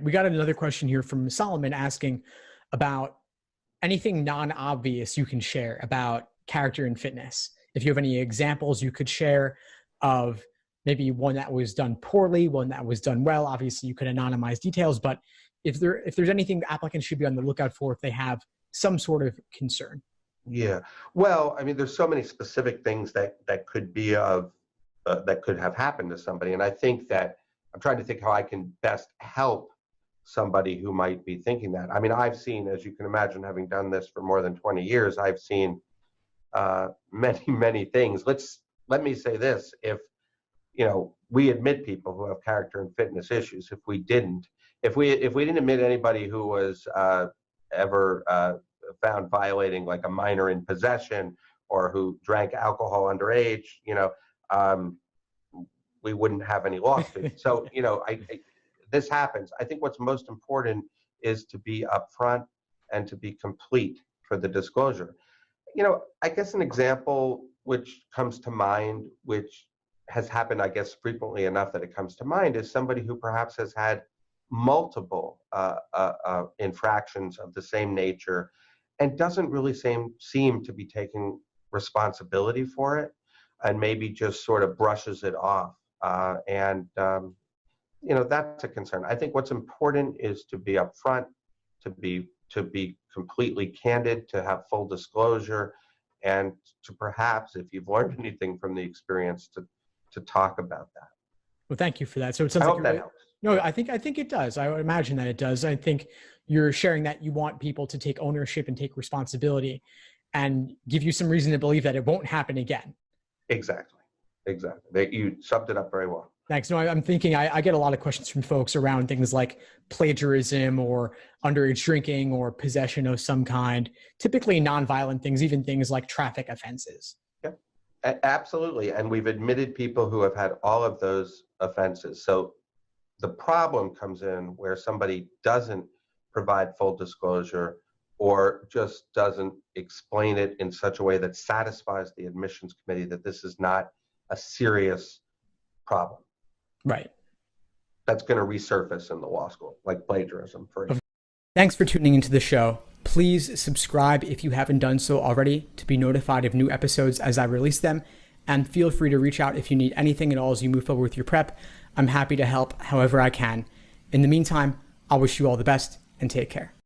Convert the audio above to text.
We got another question here from Solomon asking about anything non-obvious you can share about character and fitness. If you have any examples you could share of maybe one that was done poorly, one that was done well. Obviously, you could anonymize details, but if there's anything the applicants should be on the lookout for if they have some sort of concern. Yeah. Well, I mean, there's so many specific things that could be that could have happened to somebody, and I think that I'm trying to think how I can best help somebody who might be thinking that. I mean, I've seen, as you can imagine, having done this for more than 20 years, I've seen many things. Let me say this: if we admit people who have character and fitness issues. If we didn't admit anybody who was ever found violating like a minor in possession or who drank alcohol underage, we wouldn't have any lawsuits. So, this happens. I think what's most important is to be upfront and to be complete for the disclosure. I guess an example which comes to mind, which has happened, I guess, frequently enough that it comes to mind, is somebody who perhaps has had multiple infractions of the same nature and doesn't really seem to be taking responsibility for it, and maybe just sort of brushes it off. That's a concern. I think what's important is to be upfront, to be completely candid, to have full disclosure, and to perhaps, if you've learned anything from the experience, to talk about that. Well, thank you for that. So it sounds I like hope that helps. No, I think it does. I would imagine that it does. I think you're sharing that you want people to take ownership and take responsibility and give you some reason to believe that it won't happen again. Exactly. You summed it up very well. Thanks. No, I'm thinking I get a lot of questions from folks around things like plagiarism or underage drinking or possession of some kind, typically nonviolent things, even things like traffic offenses. Yeah, absolutely. And we've admitted people who have had all of those offenses. So the problem comes in where somebody doesn't provide full disclosure or just doesn't explain it in such a way that satisfies the admissions committee that this is not a serious problem. Right. That's going to resurface in the law school, like plagiarism, for example. Thanks for tuning into the show. Please subscribe if you haven't done so already to be notified of new episodes as I release them. And feel free to reach out if you need anything at all as you move forward with your prep. I'm happy to help however I can. In the meantime, I'll wish you all the best and take care.